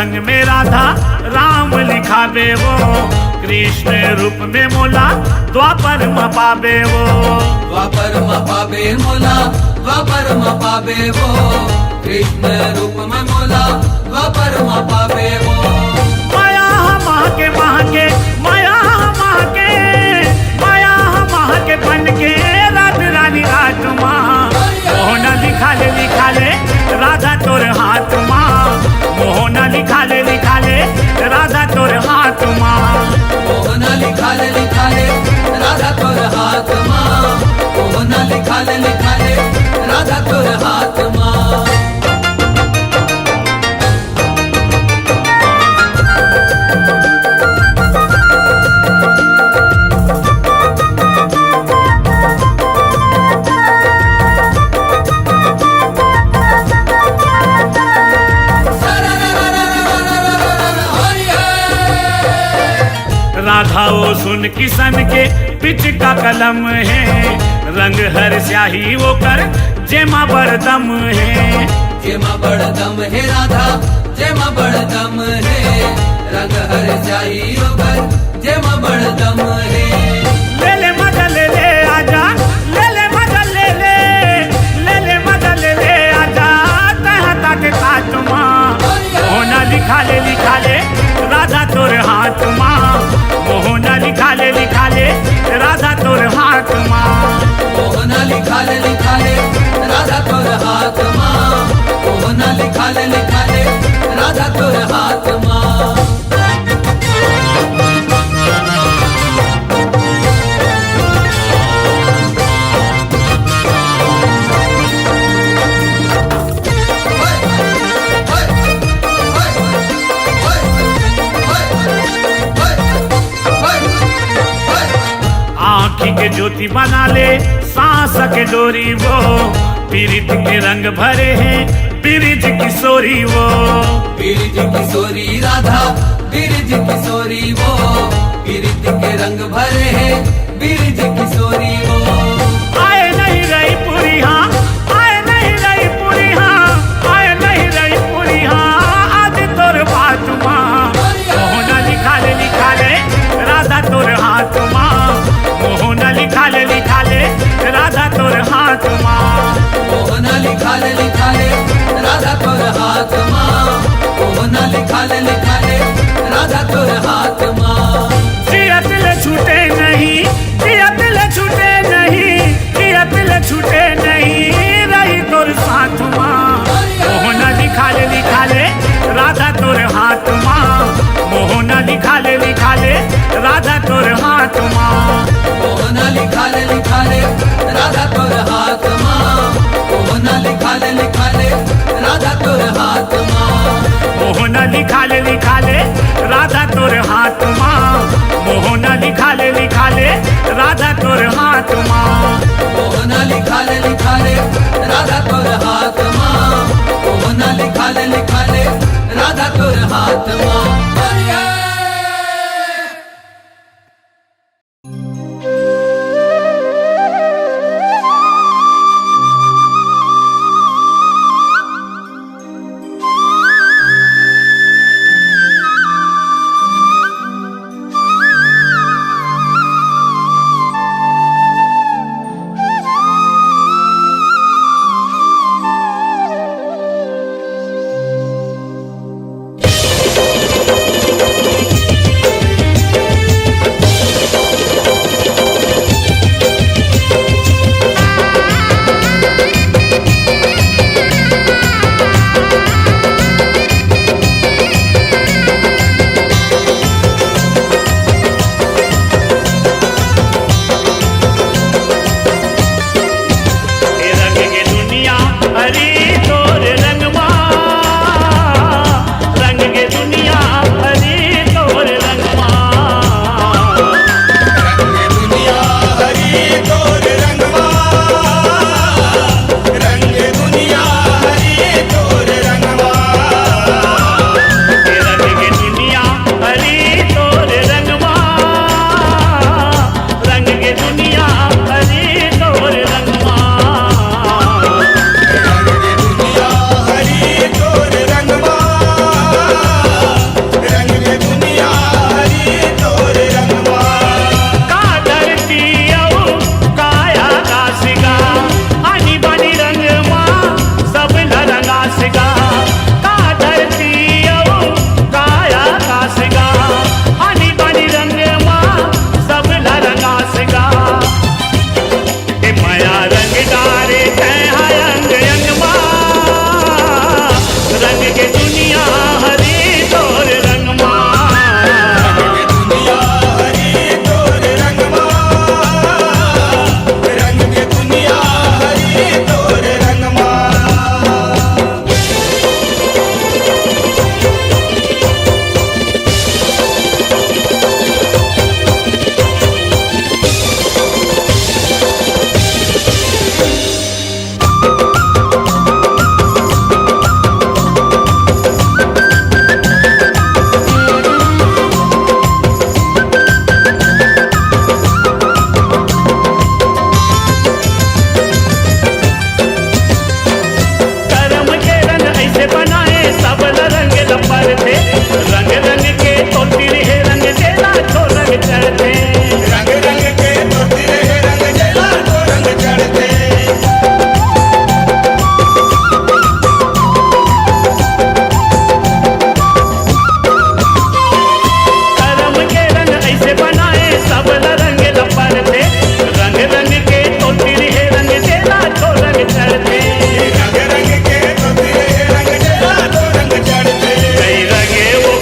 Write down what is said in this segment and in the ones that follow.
रंग में राधा राम लिखावे वो, कृष्ण रूप में मोला द्वापर में पावे वो, द्वापर में पावे मोला द्वापर में पावे वो, कृष्ण रूप में मोला द्वापर में पावे वो। माया महके महके माया महके माया महके बन के रात रानी रात माँ, मोहना लिखा ले राधा तोर हाथ माँ, मोहना लिखा ले राधा तोर हाथ माँ, मोहना लिखा ले राधा तोर हाथ माँ, मोहना लिखा ले राधा तोर हाथ माँ। राधा वो सुन किसन के पिच का कलम है, रंग हर स्याही वो कर जेमा बड़दम है, जेमा बड़दम है राधा जेमा बड़दम है, रंग हर स्याही वो कर जेमा बड़दम है। ले ले मजा ले ले आजा, ले ले मजा ले ले, ले ले मजा ले ले आजा, तहा तक काट माँ, मोहना लिखा ले राधा तोर हाथ माँ, मोहना लिखा ले राधा तोर हाथ माँ, मोहना लिखा ले राधा तोर हाथ माँ, मोहना लिखा ले राधा तोर हाथ माँ। आँखी के ज्योति बना ले सांस के डोरी वो, पीरित के रंग भरे हैं बिरिज किशोरी वो, बिरिज किशोरी राधा बिरिज किशोरी वो, बिरिज के रंग भरे हैं बिरिज किशोरी वो। आए नहीं रही पूरी हाँ, आए नहीं रही पूरी हाँ, आए नहीं रही पूरी हाँ, आज तोर बात माँ, मोहना लिखा ले राधा तोर हाथ माँ, मोहना लिखा ले राधा तोर हाथ माँ, मोहना लिखा ले राधा तोर हाथ माँ, मोहना लिखा ले राधा तोर हाथ माँ। जियत ले छूटे नहीं, जियत ले छूटे नहीं, जियत ले छूटे नहीं, रही तोर साथ माँ, मोहना लिखा ले राधा तोर हाथ माँ, मोहना लिखा ले राधा तोर हाथ माँ, मोहना लिखा ले राधा तोर हाथ माँ, मोहना लिखा ले राधा तोर हाथ माँ, मोहना लिखा ले राधा तोर हाथ माँ, मोहना लिखा ले राधा तोर हाथ माँ, मोहना लिखा ले राधा तोर हाथ माँ, मोहना लिखा ले राधा तोर हाथ माँ। रंग के दुनिया हरी तोर रंगमा दुनिया हरी तोर रंगमा रंग के दुनिया हरी तोर रंगमा करम के रंग ऐसे बनाए सब रंग लपर थे रंग रंग के तो तिरहे रंग देला छो रंग चढ़ते रंग रंग के तो तिरहे रंग जला तो रंग चढ़ते करम के रंग ऐसे बनाए सब रंग लपर थे रंग रंग के तो तिरहे रंग देला छो रंग चढ़ते रंग रंग के तो तिरहे रंग जला तो रंग चढ़ते कई रंगे वो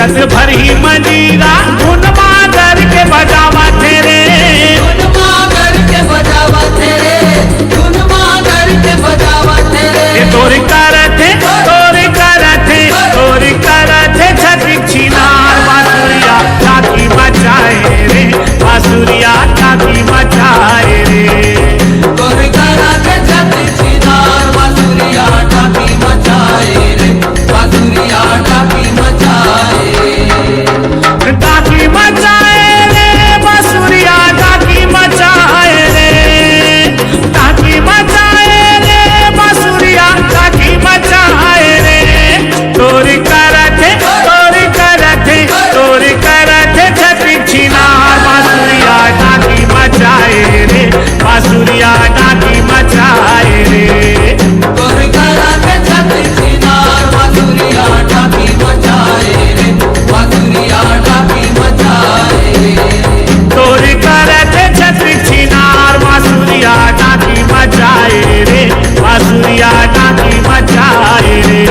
रस भरी मजीरा धुन मांगर के बजावा तेरे धुन मांगर के बजावा तेरे धुन मांगर के बजावा तेरे तोरी करते तोरी करते तोरी करते छठी छिनार बासुरिया टाकी मचाए रे बासुरिया टाकी मचाए रे तोरी कराते छठी छिनार बासुरिया टाकी मचाए रे बासुरिया टाकी मचाए टाकी मचाए रे बासुरिया टाकी मचाए रे टाकी मचाए रे बासुरिया टाकी मचाए रे तोरी करते छठी छिनार बासुरिया टाकी मचाए रे बासुरिया टाकी मचाए रे तोरी कराते छठी छिनार बासुरिया टाकी मचाए रे बासुरिया टाकी मचाए तोरी करते छत्री छिनार बासुरिया टाकी मचाए रे बासुरिया टाकी मचाए रे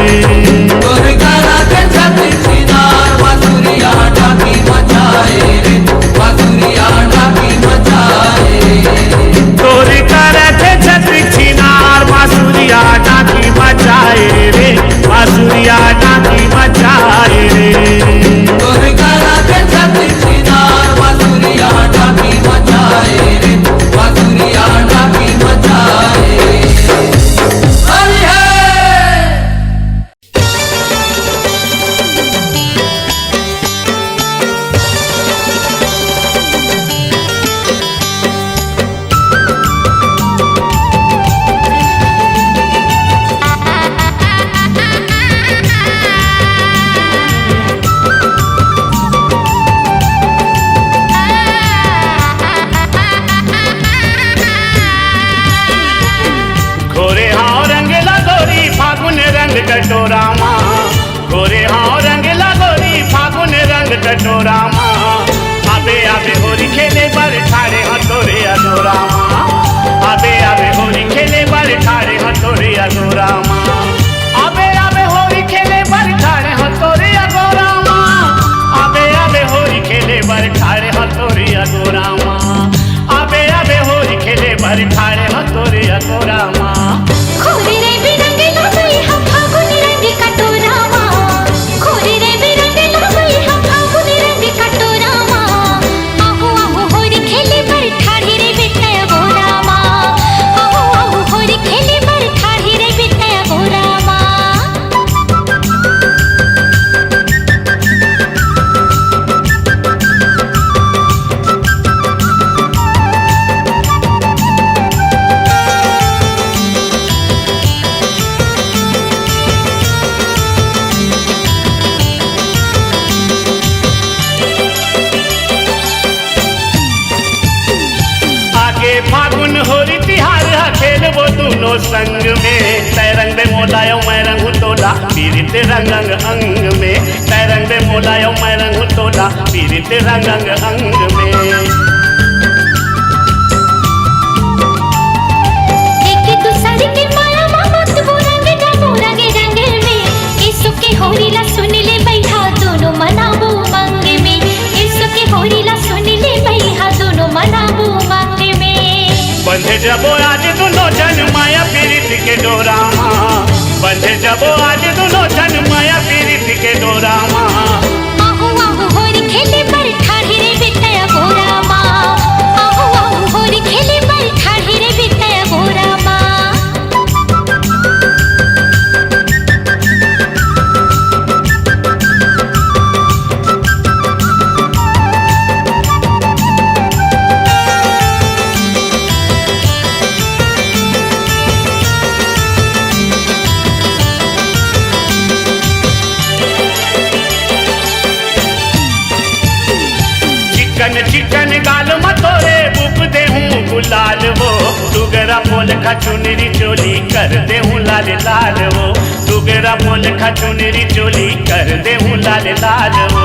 तोरी कराते छठी छिनार बासुरिया टाकी मचाए रे बासुरिया टाकी मचाए तोरी करते छत्री छिनार बासुरिया टाकी मचाए रे बासुरिया टाकी मचाए रे तोरी कराते छठी छिनार बासुरिया टाकी मचाए रे बासुरिया टाकी मचाए हरि है घोरे हाँ रंग लगोरी फागुन रंग कटोरा माँ घोरे हाँ रंग लगोरी फागुन रंग कटोरा माँ आबे आबे होरी खेले बर ठाड़े हथोरे अधोरा माँ आबे आबे होरी खेले बर ठाड़े हथोरे अधोरा माँ आबे आबे होरी खेले बर ठाड़े हथोरे अधोरा माँ आबे आबे होरी खेले बर ठाड़े हथोरे अधोरा माँ आबे आबे होरी खेले बर ठाड़े हथोरे अधोरा माँ खोरे रे बिरंग लगई हम फागुन रंग कटोरा माँ खोरे रे बिरंग लगई हम फागुन रंग कटोरा माँ आहू आहू होरी खेले बर ठाढ़ी रे बिटया गोरा माँ आहू आहू होरी खेले बर ठाढ़ी रे बिटया गोरा माँ आगे फागुन होरी तिहार खेलबो दोनों संग में तै रंग में मोलायो मैं रंग तोला पीरित रंग अंग अंग में तै रंग में मोलायो मैं रंग तोला पीरित रंग अंग अंग में एक दूसरे के माया मोहब्बत वो रंग डबोरा के रंग में इसो के होरी ला सुन ले बैठा दोनों मनाबो मंग में इसो के होरी ला सुन ले बैठा दोनों मनाबो मंग में बंधे जबो आज दोनों जन माया पीरित के डोरा माँ बंधे जबो आज दोनों जन माया पीरित के डोरा माँ आहू आहू होरी खेले पर ठाढ़ी रे बिटया गोरा माँ आहू आहू होरी खेले पर ठाढ़ी रे बिटया गोरा माँ चिकन चिकन गाल मतोरे बुक दे हूँ गुलाल वो तुगरा बोल खचुनरी चोली कर दे हूँ लाल लाल वो तुगरा बोल खचुनरी चोली कर दे हूँ लाल लाल वो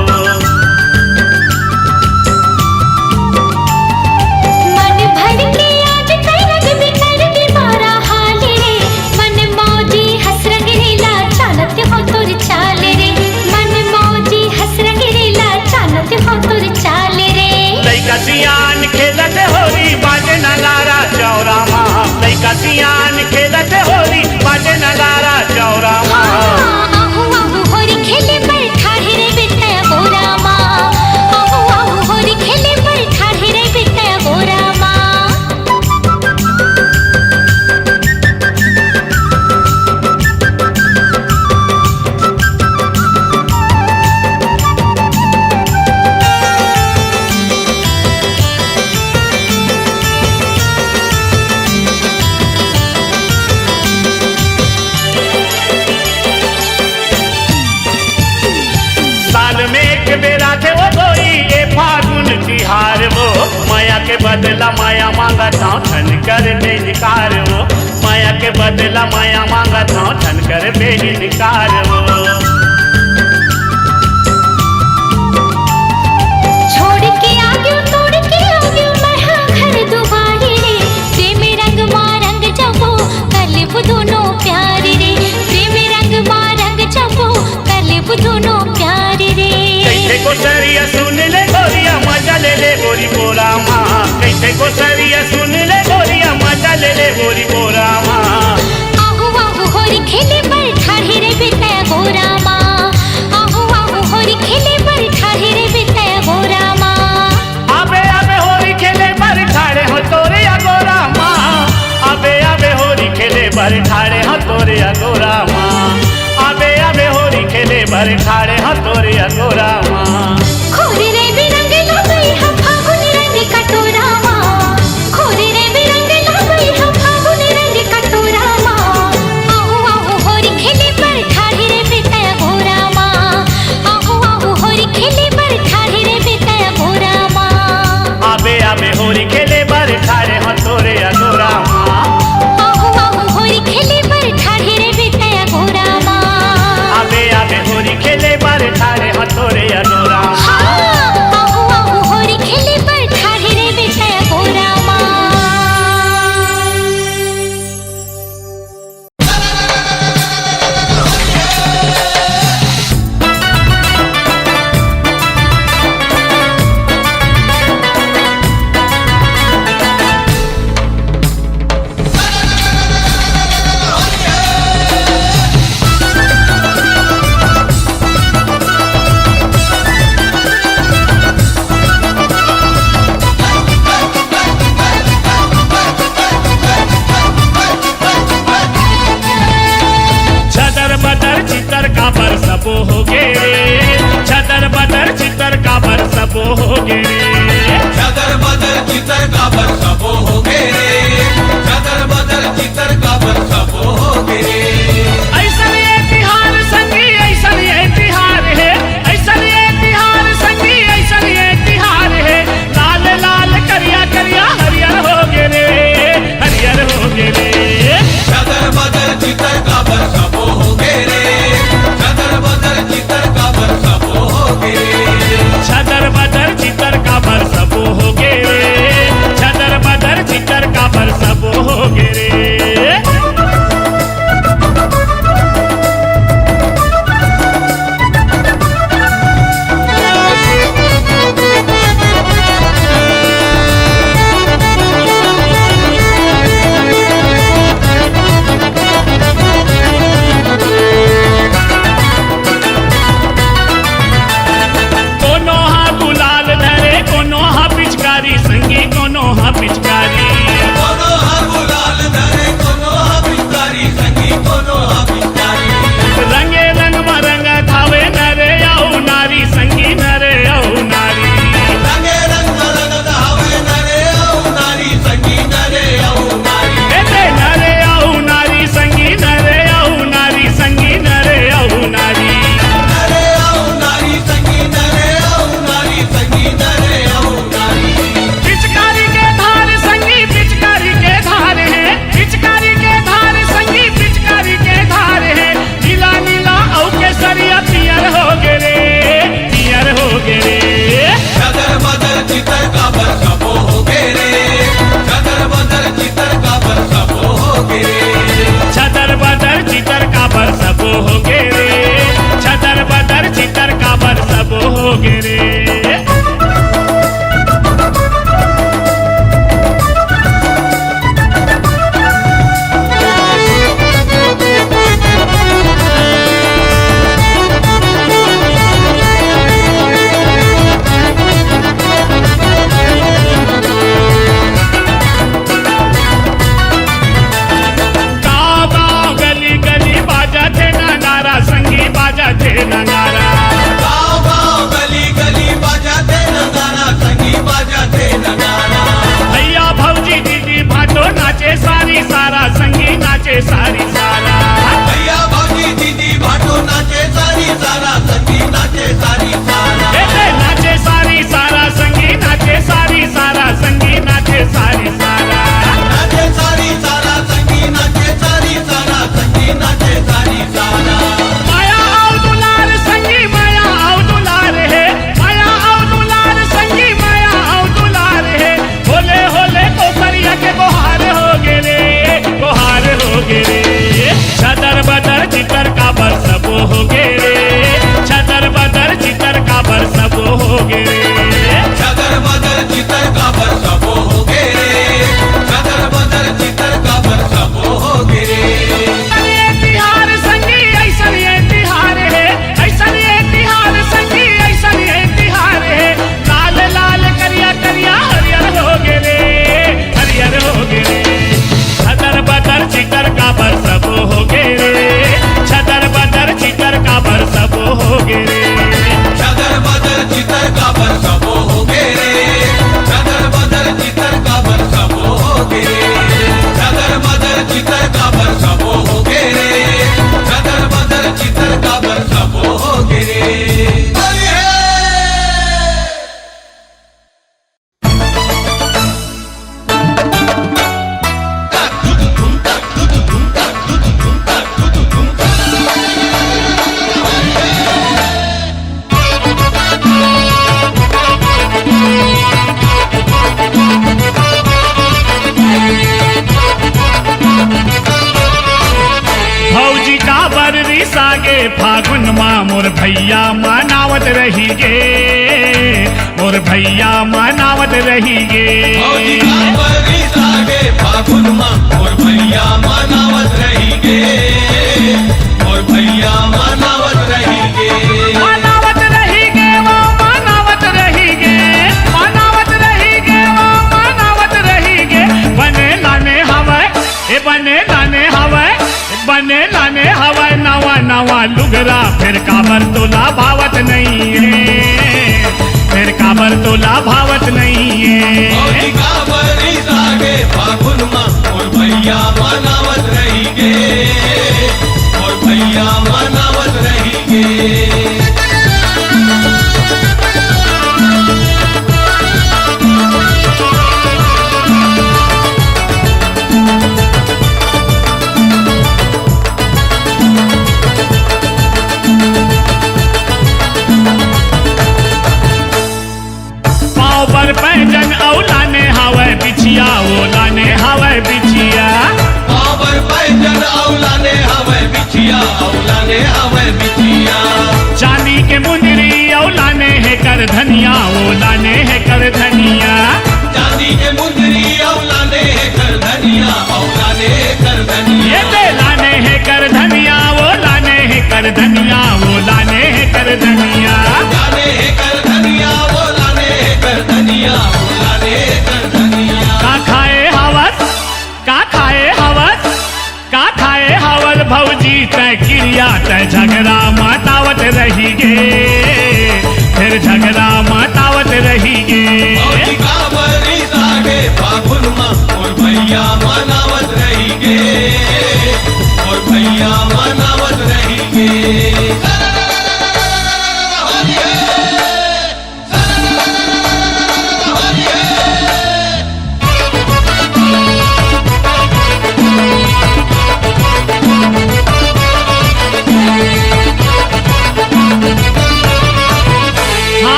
मन भर के आज कई रंग बिखर के मारा हाल रे मन मौजी हंस रंग ला चालत हो तोर चाल रे मन मौजी हंस रंग एक बेरा थे वो गोई ए फागुन तिहार वो माया के बदला माया मांगा था ठन कर बेनिकार वो माया के बदला माया मांगा था ठन कर बेनिकार वो छोड़ के आ गयो तोड़ के आ गयो मैं घर दुबारी रे प्रेम रंग मारंग जबो कलिब दोनों प्यारे रे प्रेम रंग मारंग जबो कलिब दोनों प्यारे रे कैसे को सरिया सुन ले गोरिया मजा ले ले गोरी बोरा माँ कैसे को सरिया सुन ले गोरिया मजा ले ले गोरी बोरा माँ आहू आहू होरी खेले पर ठाढ़े रे बिता गोरा माँ आहू आहू होरी खेले पर ठाढ़े रे बिता गोरा माँ आबे आबे होरी खेले बर ठाड़े हो तोरे अगोरा माँ आबे आबे होरी खेले बर ठाड़े हो तोरे अगोरा माँ आबे आबे होरी खेले बर ठाड़े हो तोरे अगोरा माँ खोरे रे बिरंग लगई हम फागुन रंग कटोरा माँ खोरे रे बिरंग लगई हम फागुन रंग कटोरा माँ आहू आहू होरी खेले पर ठाढ़े रे बिता गोरा माँ आहू आहू होरी खेले पर ठाढ़े रे बिता गोरा माँ आबे आबे होरी खेले बर ठाड़े हो तोरे अगोरा माँ आहू आहू होरी खेले पर ठाढ़े रे बिता गोरा माँ आबे आबे होरी खेले बर ठाड़े हो तोरे अगोरा माँ हाँ आहू आहू होरी खेले पर ठाढ़े रे बिता गोरा माँ छदर बदर चितर का बर सबो हो गे छदर बदर चितर का बर सबो हो गे चदर बदर चितर का बर सबो हो गे रे चदर बदर चितर का बर सबो हो गे रे ऐसा ये तिहार संगी ऐसा ये तिहार है ऐसा ये तिहार संगी ऐसा ये तिहार है लाल लाल करिया करिया हरियर हो गे रे हरियर हो गे रे चदर बदर चितर का बर सबो हो गे रे चदर बदर चितर का बर सबो हो गे रे छदर बदर चितर का बर सबो हो गे रे छदर बदर चितर का बर सबो हो गे रे कोनो हा गुलाल धरे कोनो हा पिचकारी संगी कोनो हा पिचकारी कोनो हा गुलाल धरे कोनो हा पिचकारी संगी कोनो हा पिचकारी रंगे रंग मरंग थावे नरे औ नारी संगी नरे औ नारी रंगे रंग रंग धावे नरे औ नारी संगी नरे औ नारी एते नरे औ नारी संगी नरे औ नारी संगी नरे औ नारी नरे औ नारी संगी नरे औ नारी संगी नरे औ नारी पिचकारी के धार संगी पिचकारी के धार है पिचकारी के धार संगी पिचकारी के धार है नीला नीला औ केसरिया पियर हो गे रे पियर हो गे रे चदर बदर चितर का बर सबो हो गे रे चदर बदर चितर का बर सबो हो गे रे छदर बदर चितर का बर सबो हो गे रे छदर बदर चितर का बर सबो हो गे रे गाँव गाँव गली गली बाजा थे ना नारा संगी बाजा थे ना नारा गाँव गाँव गली गली रही गे और भैया मनावत रही गे भौजी का बरी सागे फागुन माँ और भैया मनावत रही गे और भैया मनावत रही गे मनावत रही गे वो मनावत रही गे मनावत रही गे वो मनावत रही गे बने लाने हवा ए बने लाने हवा बने लाने हवा नवा नवा लुगरा फिर काबर तोला भावत नहीं है फिर काबर तोला भावत नहीं है भौजी का बरी सागे फागुन माँ और भैया मनावत रही गे और भैया मनावत रही गे पर पैजन औलाने हवे बिछिया ओलाने हवे बिछिया पावर पैजन औलाने हवे बिछिया औलाने हवे बिछिया चांदी के मुंदरी औलाने है कर धनिया ओलाने है कर धनिया चांदी के मुंदरी औलाने कर धनिया औलाने कर धनिया ये ते लाने है कर धनिया ओलाने है कर धनिया ओलाने है कर धनिया लाने कर धनिया औलाने कर धनिया औलाने कर धनिया का खाए हवस का खाए हवस का खाए हवल भौजी तय क्रिया तय झगड़ा मतावत रही गे फिर झगड़ा मतावत रही गे भौजी का बरी सागे फागुन माँ और भैया मनावत रही गे और भैया मनावत रही गे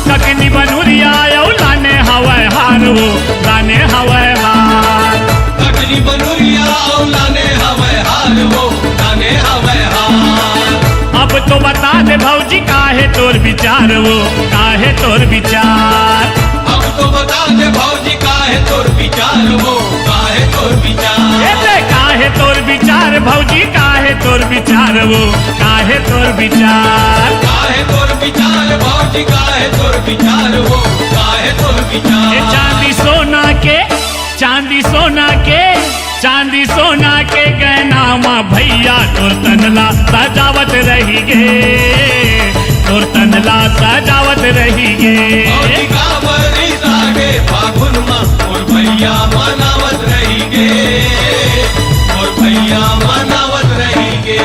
ककनी बनूरिया लाने हवाए हार वो लाने हवाए हार कटनी बनूरिया औलाने हवे हार वो लाने हवे हार अब तो बता दे भौजी काहे तोर विचार वो काहे तोर विचार अब तो बता दे भौजी काहे तोर विचार वो काहे तोर विचार ऐसे काहे तोर विचार भौजी काहे तोर विचार वो काहे तोर विचार काहे तोर विचार भौजी काहे तोर विचार वो काहे तोर ये विचार चांदी सोना के चांदी सोना के चांदी सोना के गहना माँ भैया तोर तनला सजावत रही गे तोर तनला सजावत रही गे भौजी का बरी सागे फागुन माँ और भैया मनावत रही गे और भैया मनावत रही गे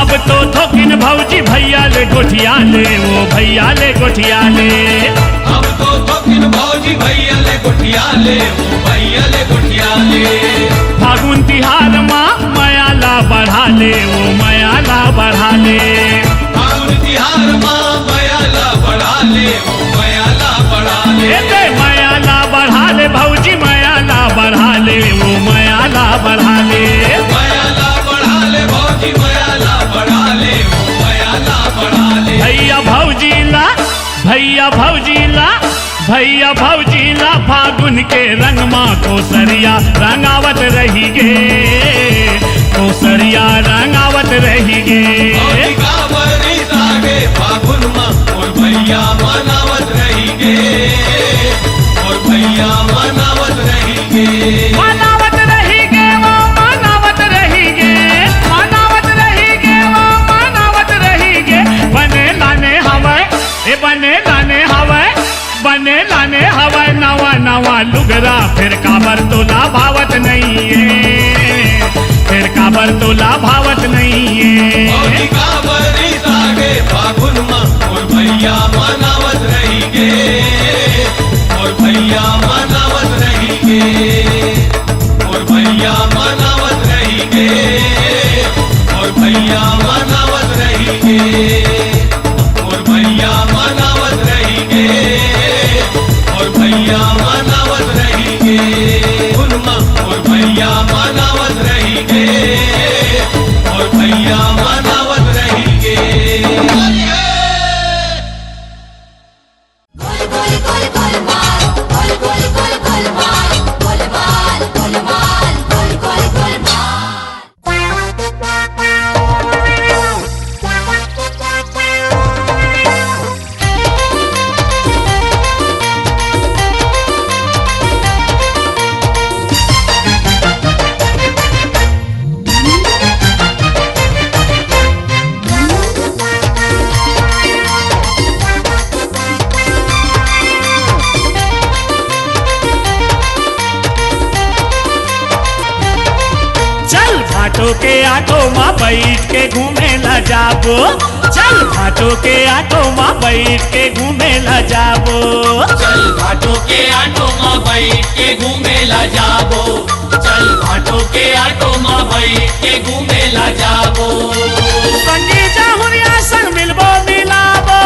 अब तो थोकिन भौजी भैया ले गोठिया ले वो भैया ले गोठिया ले अब तो थोकिन भौजी भैया ले गुठिया ले वो भैया ले गुठिया ले फागुन तिहार माँ मयाला बढ़ा ले वो मयाला बढ़ा ले फागुन तिहार माँ मयाला बढ़ा ले वो मयाला बढ़ा ले ऐसे मयाला बढ़ा ले भौजी मयाला बढ़ा ले वो मयाला बढ़ा ले मयाला बढ़ा ले भौजी मयाला बढ़ा ले वो मयाला बढ़ा ले भैया भौजी ला भैया भौजी ला भैया भौजी ला फागुन के रंग माँ कोसरिया रंगावत रही गे कोसरिया रंगावत रही गे भौजी का बरी सागे फागुन माँ और भैया मनावत रही गे और भैया मनावत रही गे मनावत रही गे वो मनावत रही गे मनावत रही गे वो मनावत रही गे बने लाने हवा ए बने लाने हवा बने लाने हवा नवा नवा लुगरा फिर काबर तोला भावत नहीं है फिर काबर तोला भावत नहीं है भौजी का बरी सागे फागुन माँ और भैया मनावत रही गे और भैया मनावत रही गे और भैया मनावत रही गे और भैया मनावत रहीगे मोर भैया मनावत रहीगे मोर भैया मनावत रहीगे गुनमा मोर भैया मनावत रहीगे मोर भैया मनावत रहीगे गोल गोल गोल गोल माल गोल गोल गोल गोल माल गोल माल गोल माल गोल गोल गोल चल भाटो के आटो माँ बैठ के घूमे ला जाबो चल भाटो के आटो माँ बैठ के घूमे ला जाबो चल घाटों के आटो माँ बैठ के घूमे ला जाबो चल घाटों के आटो माँ बैठ के घूमे ला जाबो संगी जाहुरिया संग मिलबो मिलाबो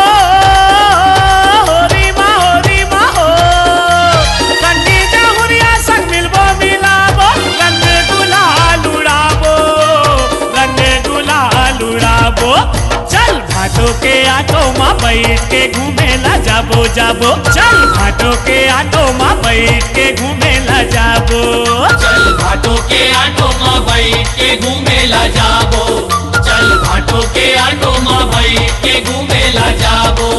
होरी माँ हो संगी जाहुरिया संग मिलबो मिलाबो रंग गुलाल उड़ाबो चल भाटो के आटो माँ बैठ के घूमे ला जाबो चल भाटो के आटो माँ बैठ के घूमे ला जाबो चल घाटों के आटो माँ बैठ के घूमे ला जाबो चल घाटों के आटो माँ बैठ के घूमे ला जाबो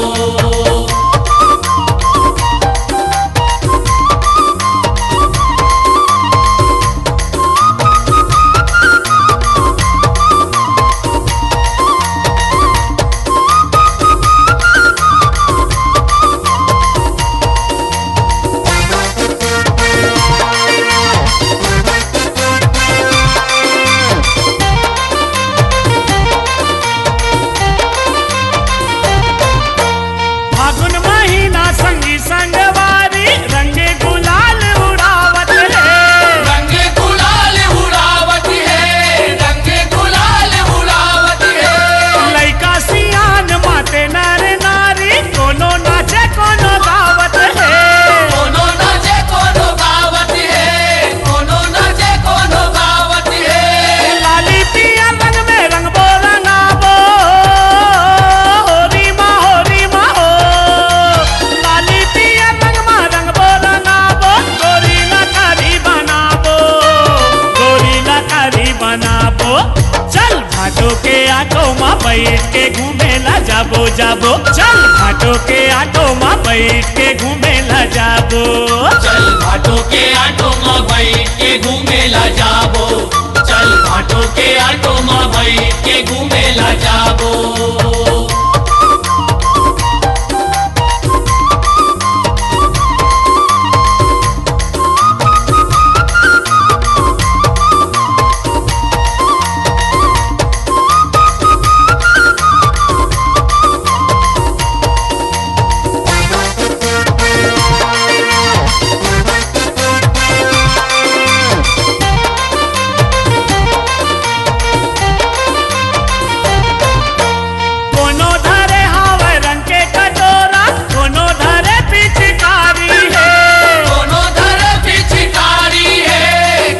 फागुन महीना संगी संगवारी रंगे गुलाल उड़ावत है रंग गुलाल उड़ावत है रंग गुलाल उड़ावत है लइका सियान माते नर नारी कोनो नाचे कोनो गावत है कोनो नाचे कोनो गावत है कोनो नाचे कोनो गावत है लाली पिया रंग में रंगबो रंगाबो होरी माँ हो लाली पिया रंग में रंगबो रंगाबो गोरी लकारी बनाबो चल भाटो के आटो माँ बैठ के घूमे ला जाबो चल भाटो के आटो माँ बैठ के घूमे ला जाबो चल घाटों के आटो माँ बैठ के घूमे ला जाबो चल घाटों के आटो माँ बैठ के घूमे ला जाबो कोनो धरे हावे रंग के कटोरा कोनो धरे पिचकारी है कोनो धर पिचकारी है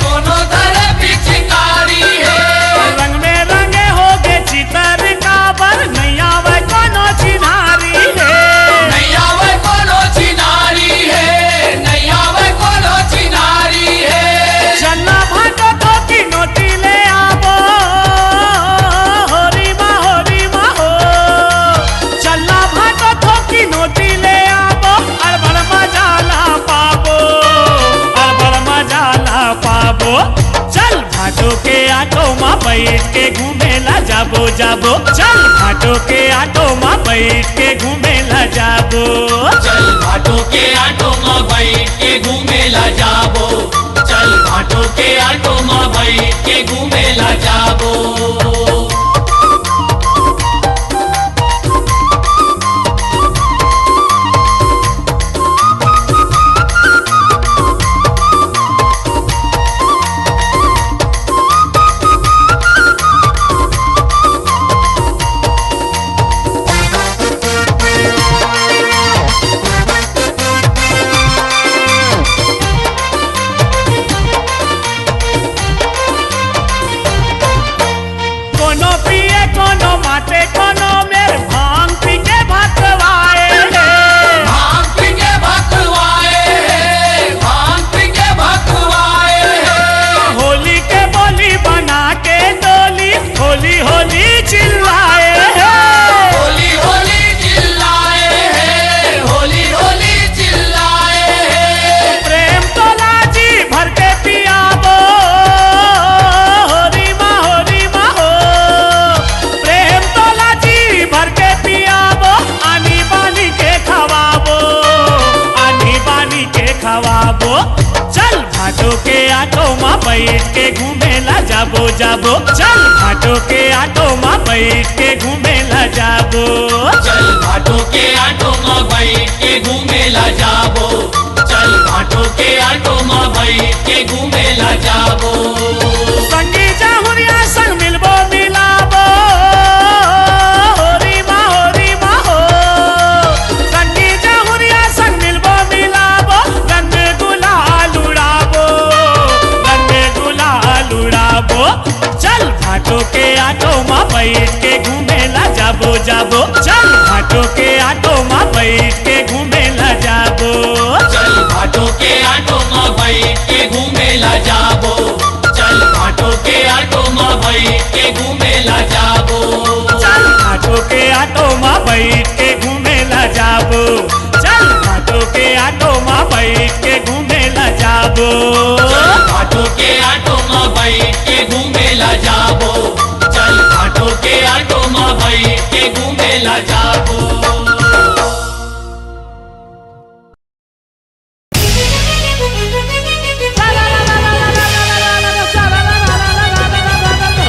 कोनो धर पिचकारी है रंग में रंगे होगे चितर काबर नैया वे कोनो चिन्हारी है नैया वे कोनो चिनारी है नैया वे कोनो चिनारी है चन्ना भाटो तो की नोटी ले आबो होरी माँ हो चन्ना भाटो तो की नोटी ले आबो अरबड़ मजा ला पाबो चल भाटो के आटो माँ बैठ के घूमे ला जाबो चल भाटो के आटो माँ बैठ के घूमे ला जाबो चल घाटों के आटो माँ बैठ के घूमे ला जाबो चल घाटों के आटो माँ बैठ के घूमे ला जाबो बैठ के घूमेला जाबो जाबो चल घाटों के आटो माँ बैठ के घूमेला जाबो चल घाटों के आटो माँ बैठ के घूमेला जाबो चल घाटों के आटो माँ बैठ के घूमेला जाबो संगी जाहुरिया संग मिलबो मिलाबो होरी माँ हो संगी जाहुरिया संग मिलबो मिलाबो रंग गुलाल उड़ाबो चल घाटों के आटो माँ बैठ के घूमेला जाबो जाबो चल घाटों के आटो माँ बैठ के घूमेला जाबो चल घाटों के आटो माँ बैठ के घूमेला जाबो चल घाटों के आटो माँ बैठ के घूमेला जाबो चल घाटों के आटो माँ बैठ के घूमेला जाबो चल घाटों के आटो माँ बैठ के घूमेला जाबो चल घाटों के आटो माँ बैठ के घूमेला जाबो चल घाटों के आटो माँ बैठ के घूमेला जाबो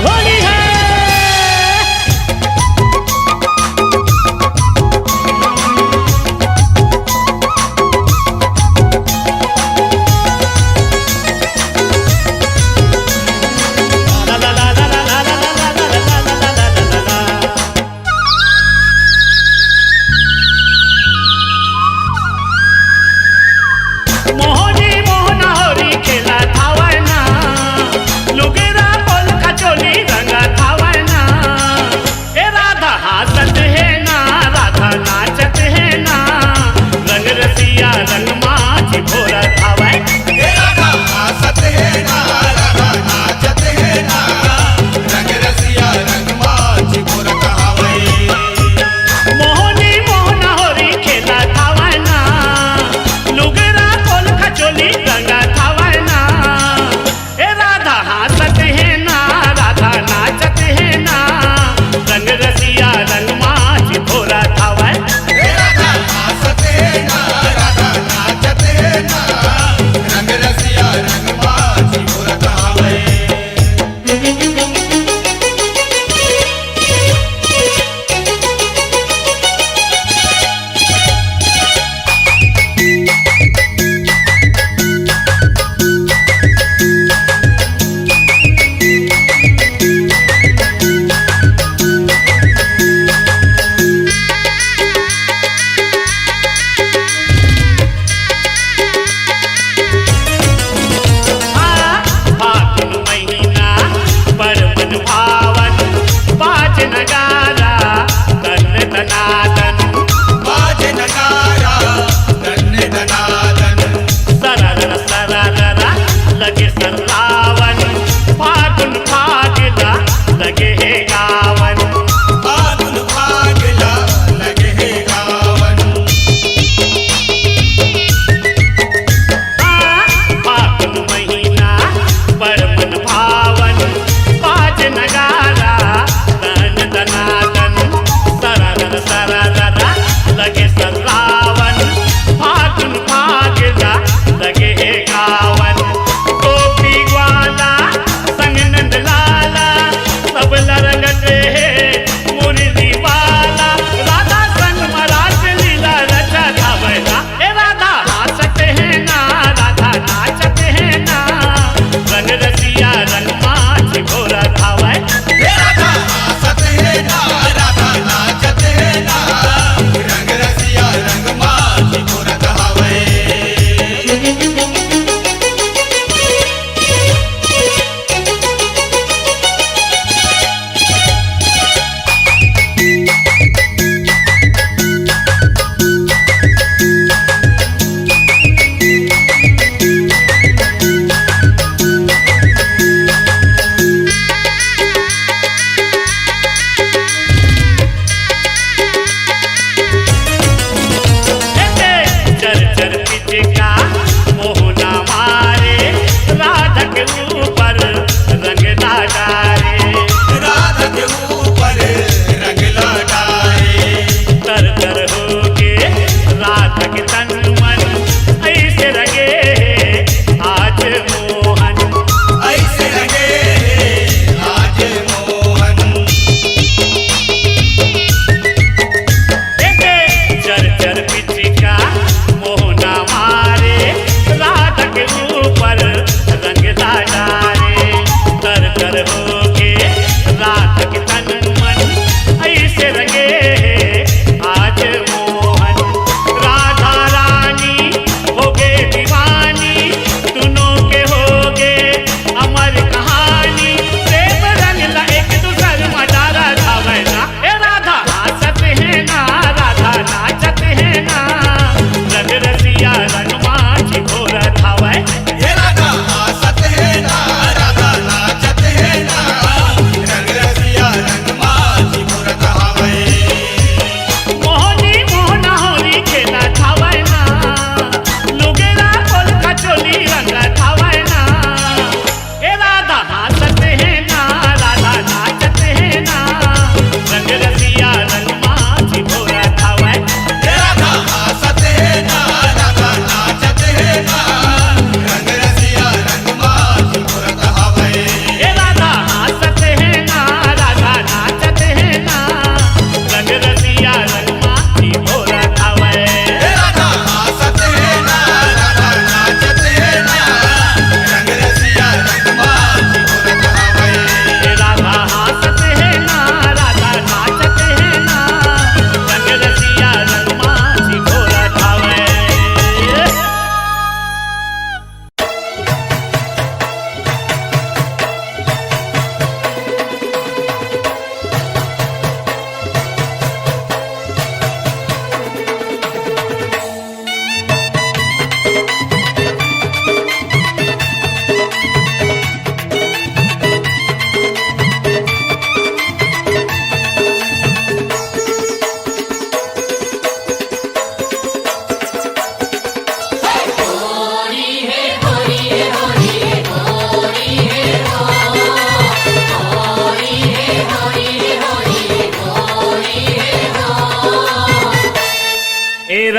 होली है मोहनी मोहना होरी खेला थावना लुगेरा बोल कचोली रंगा थावना ए राधा हासत है ना राधा नाचत है ना रंग रसिया रंग माची भोरा थावै हे राधा आसत है ना राधा नाचत है ना रंग रसिया रंग माची गोरख हवै मोहनी मोहना होरी खेला थावना लुगेरा बोल कचोली रंगा थावना ए राधा हासत है ना राधा नाचत है ना रंग रसिया रंग माँ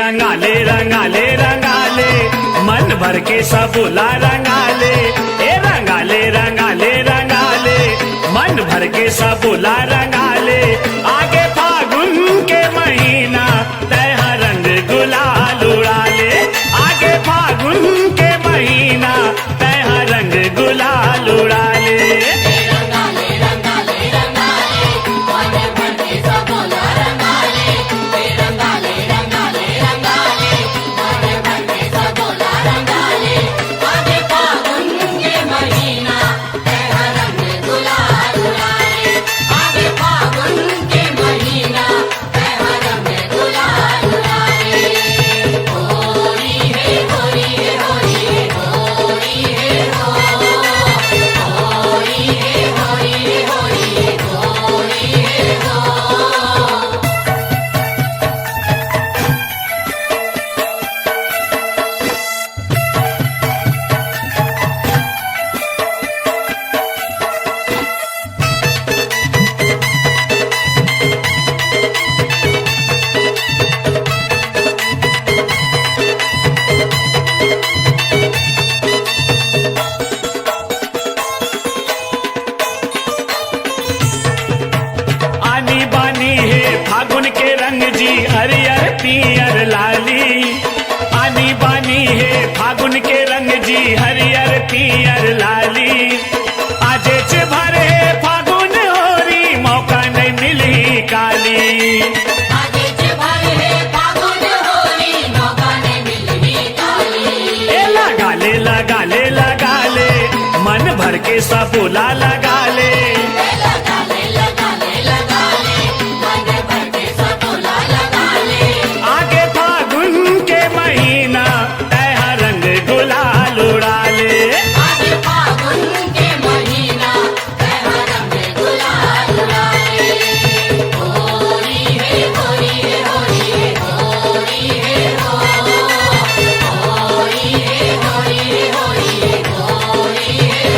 रंगाले रंगाले रंगाले मन भर के सबूला रंगाले ए रंगाले रंगाले रंगाले मन भर के सबूला रंगाले आगे फागुन के महीना तैहा रंग गुलाल उड़ाले आगे फागुन के महीना तैहा रंग गुलाल उड़ाले रंगाले रंगाले रंगाले मन भर के सबोला रंगाले रंगाले रंगाले रंगाले मन भर के सबोला रंगाले आगे फागुन के महीना तेरा रंग गुलाल उड़ाले आगे फागुन के महीना तेरा रंग गुलाल उड़ाले होरी है होरी है होरी है होरी है होरी है होरी है होरी है होरी है आनी बानी है फागुन के रंग जी हरियर पियर लाली आनी बानी है फागुन के रंग जी हरियर पियर लाली आजे च भरे फागुन होरी मौका नहीं मिली काली आगे जे भर है फागुन होरी मौका ने मिलनी काली ए लगाले लगाले लगाले मन भर के सबूला लगाले लगाले लगाले लगाले मन भर के सबोला लगाले आगे फागुन के महीना तैहा रंग गुलाल उड़ाले आगे फागुन के महीना तेरा रंग गुलाल उड़ाले होरी है होरी है होरी है होरी है होरी है होरी है होरी है होरी है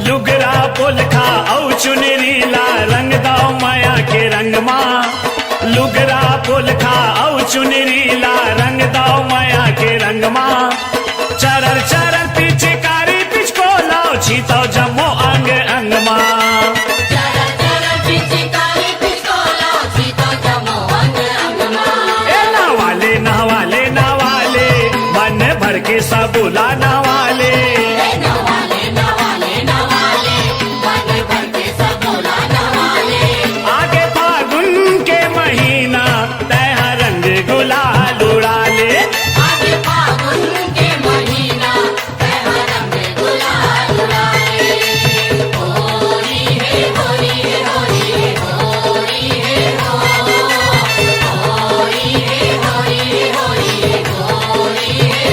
लुगरा पोलखा औ चुनरी ला रंग दाओ माया के रंग माँ लुगरा पोलखा औ चुनरी ला रंग दाओ माया के रंग माँ चरर चरर पीछे कारी पिछको लाओ छीतो जमो अंग अंग माँ चरा चरा पीछे काली पिछोला सीतो जमो अंग अंग मां ए नवाले नवाले नवाले मन भर के सबूला नवाले नवाले नवाले नवाले मन भर के सबोला नवाले आगे फागुन के महीना तैहा रंग गुलाल उड़ाले आगे फागुन के महीना तेरा रंग गुलाल उड़ाले होरी है होरी है होरी है होरी है होरी है होरी है होरी है होरी है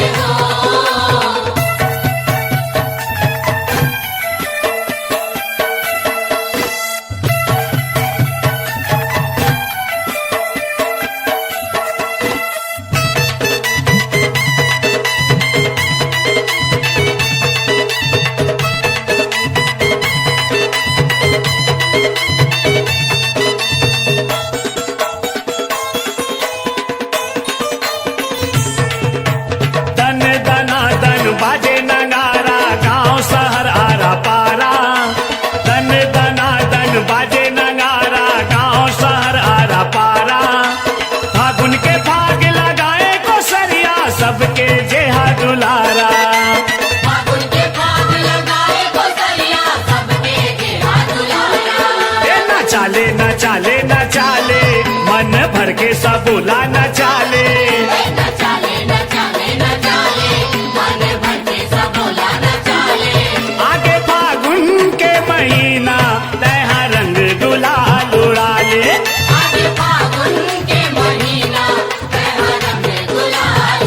दन दना दन बाजे नगारा गांव शहर आरा पारा दन दना दन बाजे नगारा गांव शहर आरा पारा फागुन के फाग लगाए को सरिया सबके जेहा दुलारा फागुन के फाग लगाए कोसरिया सबके जेहा दुलारा ए न चाले न चाले न चाले मन भर के सबूला न चाले न चाले न चाले न चाले मन भर के सबोला न चाले आगे फागुन के महीना तैहा रंग गुलाल उड़ाले आगे फागुन के महीना तेरा रंग गुलाल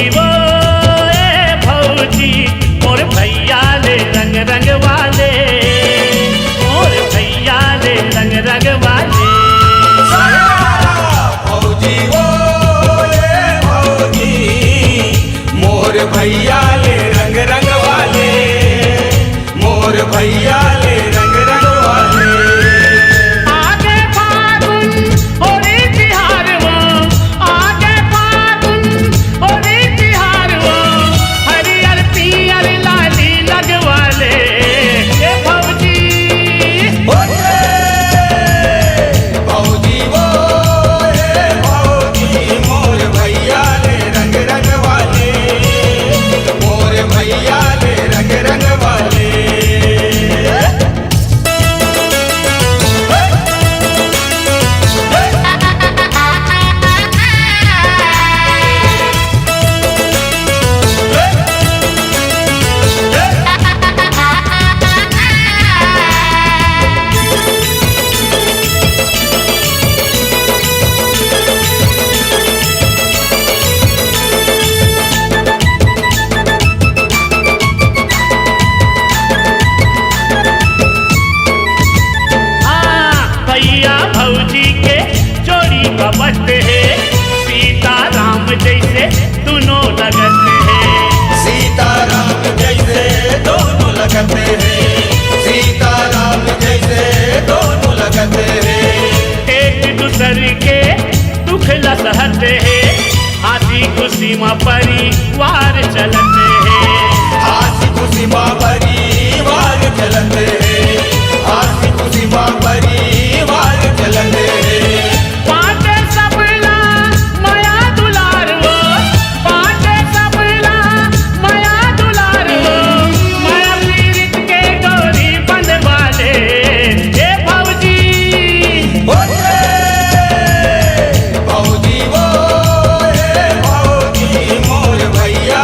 भौजी वो ए भौजी मोर भैया ले रंग रंग वाले, मोर भैया ले रंग रंग वाले। भौजी वो ए भौजी मोर भैया ले रंग रंग वाले, मोर भैया ले रंग रंग वाले। आगे फागुन होली तिहार वो, आगे फागुन होली तिहार वो, हरियर पियर लाली लगवाले ए भौजी। भौजी वो ए भौजी मोर भैया ले रंग रंग वाले, मोर भैया ले रंग रंग वाले। भैया भौजी के जोड़ी बबते हैं, सीता राम जैसे दोनों लगते हैं। सीताराम जैसे दोनों लगते हैं, सीताराम जैसे दोनों लगते हैं। एक दूसरे के दुख ल सहते हैं, हंसी खुशी में परिवार चलते हैं। हासी खुशी माँ परिवार चलते हैं, हासी खुशी माँ परिवार चलते हैं। पाटे सबला माया दुलार वो, पाटे सबला माया दुलार वो, माया पीरित के डोरी बंधवाले ए भौजी। भौजी वो ए भौजी मोर भैया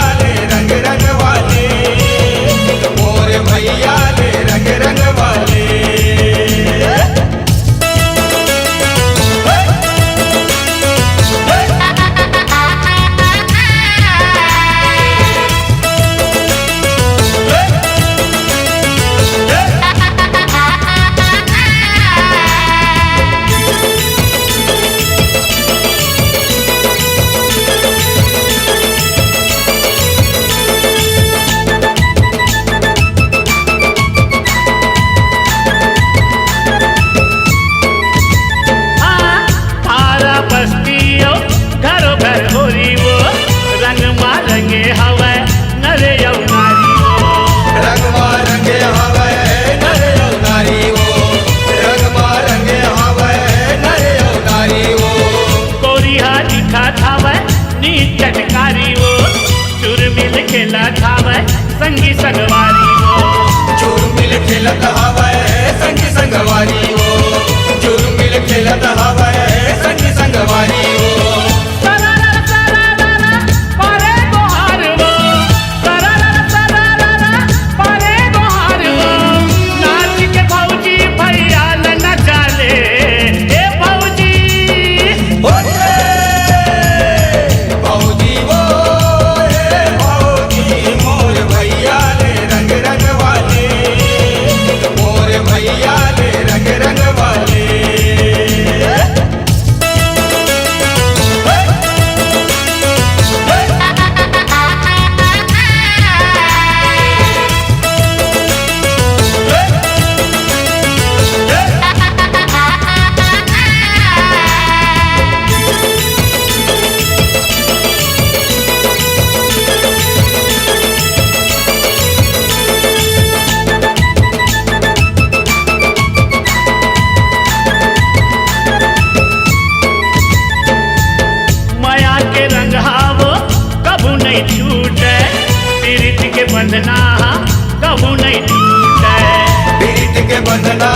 बंधना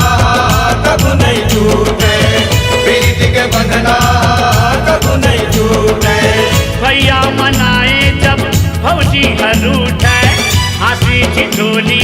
कबू नहीं टूटे, प्रीति के बंधना कबू नहीं टूटे। भैया मनाए जब भौजी हरूठ है, हंसी ठिठोली